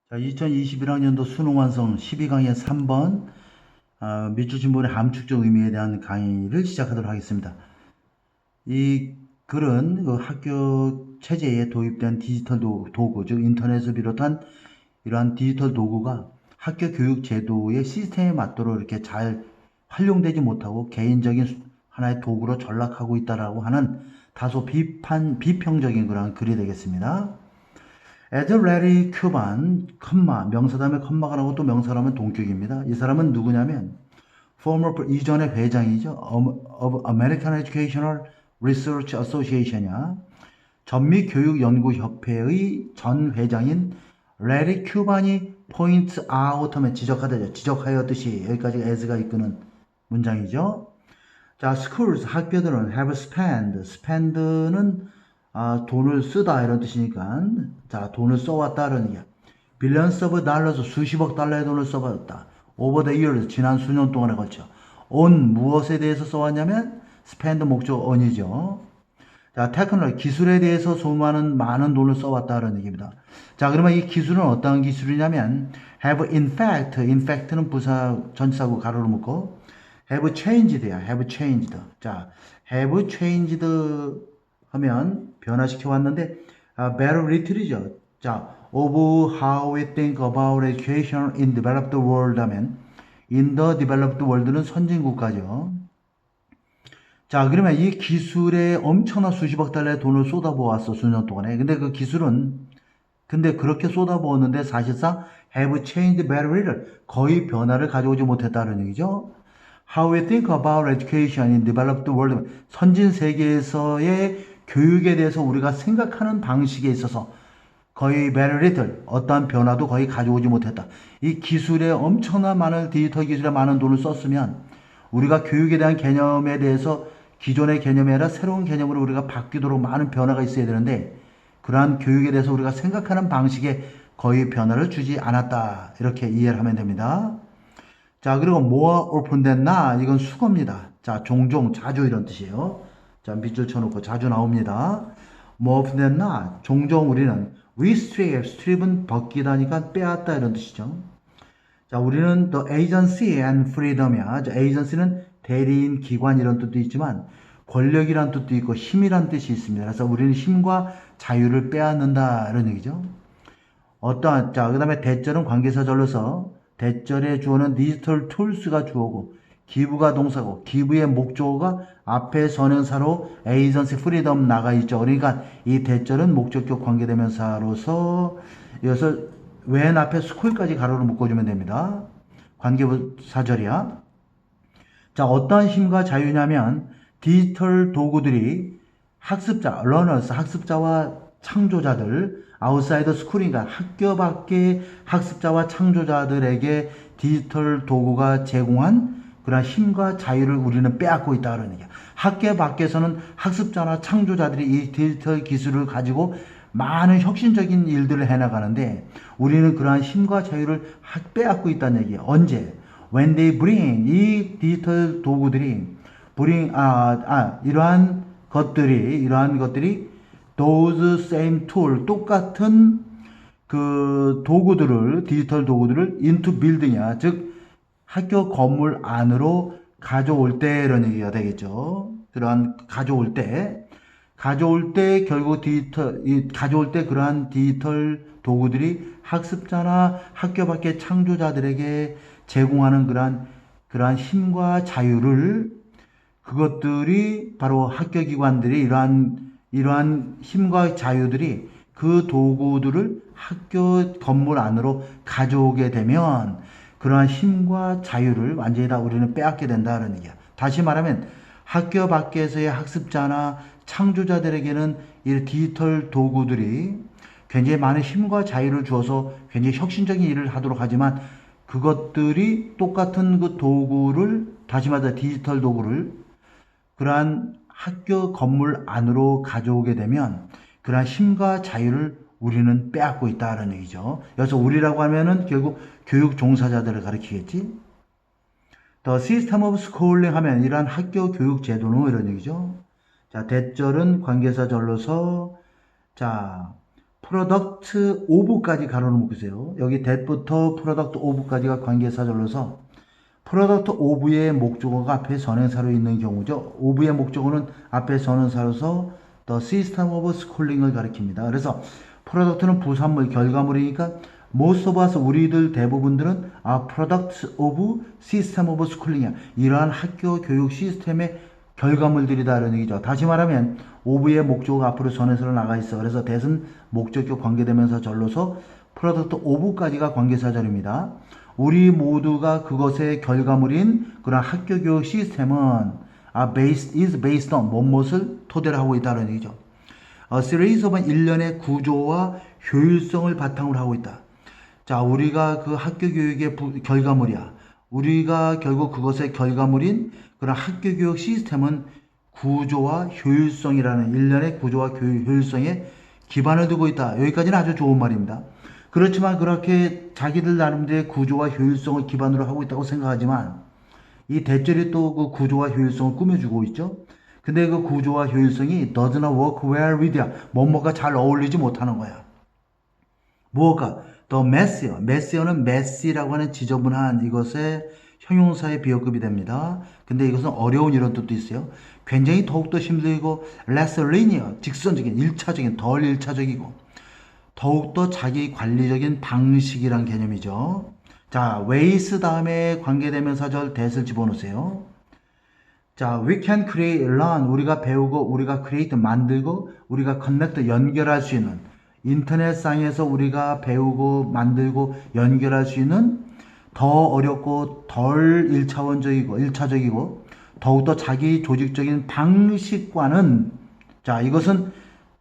자, 2021학년도 수능 완성 12강의 3번 밑줄 진본의 함축적 의미에 대한 강의를 시작하도록 하겠습니다. 이 글은 그 학교 체제에 도입된 디지털 도구, 즉 인터넷을 비롯한 이러한 디지털 도구가 학교 교육 제도의 시스템에 맞도록 이렇게 잘 활용되지 못하고 개인적인 하나의 도구로 전락하고 있다라고 하는 다소 비평적인 그런 글이 되겠습니다. As Larry Cuban, 명사 다음에 컴마가 나오고 또 명사가 나오면 동격입니다. 이 사람은 누구냐면 이전의 회장이죠. of American Educational Research Association이야. 전미교육연구협회의 전 회장인 레리 큐반이 포인트 아웃 하면 지적하였듯이 여기까지 as가 이끄는 문장이죠. 자, schools, 학교들은 have spend는 돈을 쓰다 이런 뜻이니까 자, 돈을 써왔다는 얘기야. billions of dollars, 수십억 달러의 돈을 써봤다. over the years, 지난 수년 동안에 걸쳐. on 무엇에 대해서 써왔냐면 spend 목적 on이죠. 자, 테크놀로지, 기술에 대해서 수많은 많은 돈을 써왔다는 얘기입니다. 자, 그러면 이 기술은 어떤 기술이냐면 have in fact는 부사 전치사구 가로로 묶고 have changed야. have changed. 자, have changed 하면 변화시켜 왔는데 very little이죠. 자, of how we think about education in developed world 하면 in the developed world는 선진국가죠. 자, 그러면 이 기술에 엄청난 수십억 달러의 돈을 쏟아부었어, 수년 동안에. 근데 그 기술은, 근데 그렇게 쏟아부었는데 사실상 have changed very little. 거의 변화를 가져오지 못했다는 얘기죠. How we think about education in developed world. 선진 세계에서의 교육에 대해서 우리가 생각하는 방식에 있어서 거의 very little, 어떠한 변화도 거의 가져오지 못했다. 이 기술에 엄청난 많은 디지털 기술에 많은 돈을 썼으면 우리가 교육에 대한 개념에 대해서 기존의 개념이 아니라 새로운 개념으로 우리가 바뀌도록 많은 변화가 있어야 되는데 그러한 교육에 대해서 우리가 생각하는 방식에 거의 변화를 주지 않았다. 이렇게 이해를 하면 됩니다. 자, 그리고 more open than not, 이건 수거입니다. 자, 종종, 자주 이런 뜻이에요. 자, 밑줄 쳐놓고 자주 나옵니다. more open than not, 종종 우리는 strip은 벗기다니까 빼앗다 이런 뜻이죠. 자, 우리는 the agency and freedom이야. 자, agency는 대리인, 기관 이런 뜻도 있지만 권력이란 뜻도 있고 힘이란 뜻이 있습니다. 그래서 우리는 힘과 자유를 빼앗는다 이런 얘기죠. 자, 그 다음에 대절은 관계사절로서 대절의 주어는 디지털 툴스가 주어고 기부가 동사고 기부의 목적어가 앞에 선행사로 에이전시 프리덤 나가 있죠. 그러니까 이 대절은 목적격 관계대명사로서 이어서 웬 앞에 스쿨까지 가로로 묶어주면 됩니다. 관계사절이야. 자, 어떤 힘과 자유냐면 디지털 도구들이 학습자, 러너스, 학습자와 창조자들, 아웃사이더 스쿨이니까 학교 밖의 학습자와 창조자들에게 디지털 도구가 제공한 그런 힘과 자유를 우리는 빼앗고 있다는 얘기야. 학교 밖에서는 학습자나 창조자들이 이 디지털 기술을 가지고 많은 혁신적인 일들을 해나가는데 우리는 그러한 힘과 자유를 빼앗고 있다는 얘기야. 언제? When they bring, 이 디지털 도구들이 이러한 것들이 those same tool, 똑같은 그 디지털 도구들을 into building이야. 즉, 학교 건물 안으로 가져올 때 이런 얘기가 되겠죠. 그러한 가져올 때 결국 가져올 때 그러한 디지털 도구들이 학습자나 학교 밖의 창조자들에게 제공하는 그러한 힘과 자유를 그것들이 바로 학교 기관들이 이러한 힘과 자유들이 그 도구들을 학교 건물 안으로 가져오게 되면 그러한 힘과 자유를 완전히 다 우리는 빼앗게 된다는 얘기야. 다시 말하면 학교 밖에서의 학습자나 창조자들에게는 이 디지털 도구들이 굉장히 많은 힘과 자유를 주어서 굉장히 혁신적인 일을 하도록 하지만 그것들이 똑같은 그 도구를, 다시 말해 디지털 도구를 그러한 학교 건물 안으로 가져오게 되면 그러한 힘과 자유를 우리는 빼앗고 있다는 얘기죠. 여기서 우리라고 하면은 결국 교육 종사자들을 가리키겠지. The system of schooling 하면 이러한 학교 교육 제도는 이런 얘기죠. 자, 대절은 관계사절로서 자, 프로덕트 오브까지 가로를 묶으세요. 여기 that부터 프로덕트 오브까지가 관계사절로서 프로덕트 오브의 목적어가 앞에 선행사로 있는 경우죠. 오브의 목적어는 앞에 선행사로서 the system of schooling을 가리킵니다. 그래서 프로덕트는 부산물, 결과물이니까 most of us, 우리들 대부분들은 products of system of schooling이야. 이러한 학교 교육 시스템의 결과물들이다라는 얘기죠. 다시 말하면 of의 목적어가 앞으로 선행사로 나가 있어. 그래서 that은 목적격 관계대명사 절로서 프로덕트 of까지가 관계사절입니다. 우리 모두가 그것의 결과물인 그런 학교 교육 시스템은 is based on 무엇을 토대로 하고 있다는 얘기죠. A series of 일련의 구조와 효율성을 바탕으로 하고 있다. 자, 우리가 그 학교 교육의 결과물이야. 우리가 결국 그것의 결과물인 그런 학교 교육 시스템은 구조와 효율성이라는 일련의 구조와 효율성에 기반을 두고 있다. 여기까지는 아주 좋은 말입니다. 그렇지만 그렇게 자기들 나름대로의 구조와 효율성을 기반으로 하고 있다고 생각하지만 이 대절이 또 그 구조와 효율성을 꾸며주고 있죠. 근데 그 구조와 효율성이 does not work well with야. 뭐뭐가 잘 어울리지 못하는 거야. 무엇과? 더 messier. messier는 messy라고 하는 지저분한 이것의 형용사의 비어급이 됩니다. 근데 이것은 어려운 이런 뜻도 있어요. 굉장히 더욱더 힘들고 less linear, 직선적인, 일차적인, 덜 일차적이고 더욱더 자기 관리적인 방식이란 개념이죠. 자, ways 다음에 관계대명사절 that을 집어넣으세요. 자, we can create, learn, 우리가 배우고, 우리가 create, 만들고, 우리가 connect, 연결할 수 있는 인터넷상에서 우리가 배우고, 만들고, 연결할 수 있는 더 어렵고, 덜 일차적이고, 더욱더 자기 조직적인 방식과는, 자, 이것은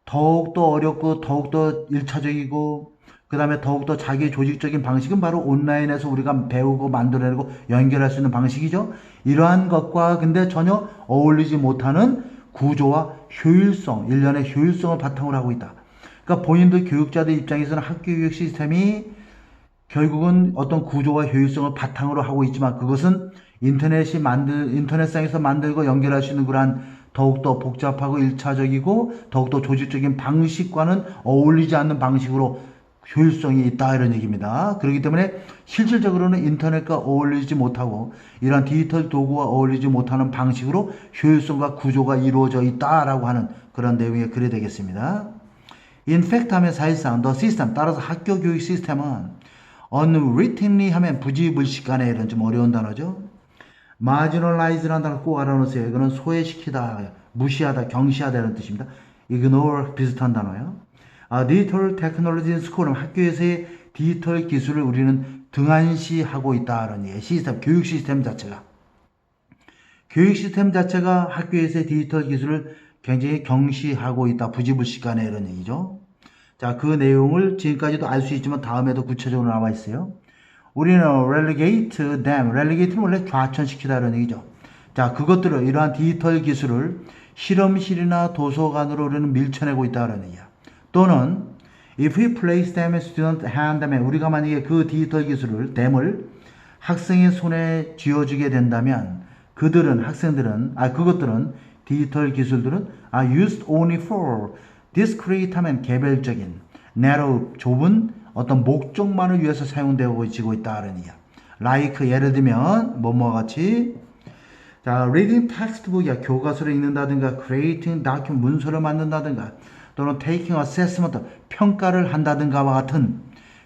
더욱더 어렵고, 더욱더 일차적이고, 그 다음에 더욱더 자기 조직적인 방식은 바로 온라인에서 우리가 배우고 만들어내고 연결할 수 있는 방식이죠. 이러한 것과 근데 전혀 어울리지 못하는 구조와 효율성, 일련의 효율성을 바탕으로 하고 있다. 그러니까 본인들 교육자들 입장에서는 학교 교육 시스템이 결국은 어떤 구조와 효율성을 바탕으로 하고 있지만 그것은 인터넷상에서 만들고 연결할 수 있는 그러한 더욱더 복잡하고 일차적이고 더욱더 조직적인 방식과는 어울리지 않는 방식으로 효율성이 있다 이런 얘기입니다. 그렇기 때문에 실질적으로는 인터넷과 어울리지 못하고 이러한 디지털 도구와 어울리지 못하는 방식으로 효율성과 구조가 이루어져 있다라고 하는 그런 내용의 글이 되겠습니다. In fact 하면 사실상 the system 따라서 학교 교육 시스템은 unwittingly 하면 부지불식간에 이런 좀 어려운 단어죠. marginalize라는 단어 꼭 알아놓으세요. 이거는 소외시키다, 무시하다, 경시하다 이런 뜻입니다. ignore 비슷한 단어예요. 디지털 테크놀로지 스쿨은 학교에서의 디지털 기술을 우리는 등한시하고 있다는 얘기. 시스템, 교육 시스템 자체가. 교육 시스템 자체가 학교에서의 디지털 기술을 굉장히 경시하고 있다. 부지불식간에 이런 얘기죠. 자, 그 내용을 지금까지도 알 수 있지만 다음에도 구체적으로 나와 있어요. 우리는 relegate them. relegate는 원래 좌천시키다는 얘기죠. 자, 그것들을 이러한 디지털 기술을 실험실이나 도서관으로 우리는 밀쳐내고 있다는 얘기야. 또는 if we place them in student hand, 우리가 만약에 그 디지털 기술을 them을 학생의 손에 쥐어주게 된다면 그것들은 디지털 기술들은 used only for discrete 하면 개별적인 narrow 좁은 어떤 목적만을 위해서 사용되어지고 있다는 이야. like 예를 들면 뭐뭐 같이 자 reading textbook이야. 교과서를 읽는다든가 creating document 문서를 만든다든가 또는 taking assessment 평가를 한다든가와 같은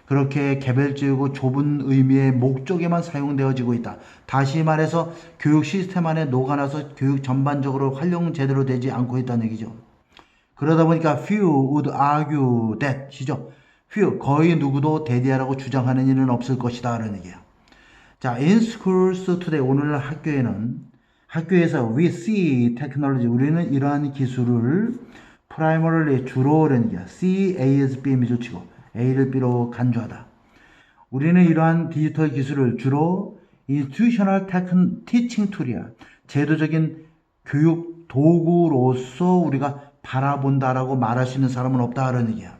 그렇게 개별적이고 좁은 의미의 목적에만 사용되어지고 있다. 다시 말해서 교육 시스템 안에 녹아나서 교육 전반적으로 활용 제대로 되지 않고 있다는 얘기죠. 그러다 보니까 few would argue that 시죠. few 거의 누구도 대대하라고 주장하는 일은 없을 것이다 라는 얘기예요. 자, in schools today 오늘날 학교에서 we see technology 우리는 이러한 기술을 primarily 주로라는 얘기야. C, A as B 미조치고 A를 B로 간주하다. 우리는 이러한 디지털 기술을 주로 institutional teaching tool이야. 제도적인 교육 도구로서 우리가 바라본다라고 말할 수 있는 사람은 없다라는 얘기야.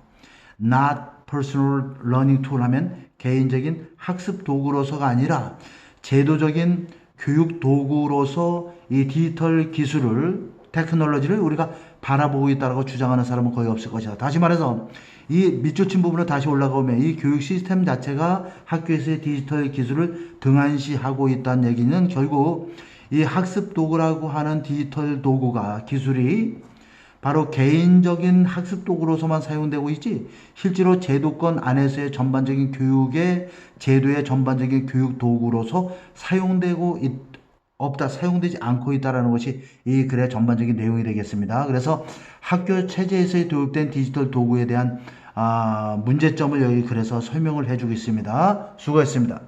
Not personal learning tool 하면 개인적인 학습 도구로서가 아니라 제도적인 교육 도구로서 이 디지털 기술을 테크놀로지를 우리가 바라보고 있다고 주장하는 사람은 거의 없을 것이다. 다시 말해서 이 밑줄 부분을 다시 올라가보면 이 교육 시스템 자체가 학교에서의 디지털 기술을 등한시하고 있다는 얘기는 결국 이 학습 도구라고 하는 디지털 도구가 기술이 바로 개인적인 학습 도구로서만 사용되고 있지 실제로 제도권 안에서의 전반적인 교육의 제도의 전반적인 교육 도구로서 사용되지 않고 있다는 것이 이 글의 전반적인 내용이 되겠습니다. 그래서 학교 체제에서 도입된 디지털 도구에 대한 문제점을 여기 글에서 설명을 해주고 있습니다. 수고했습니다.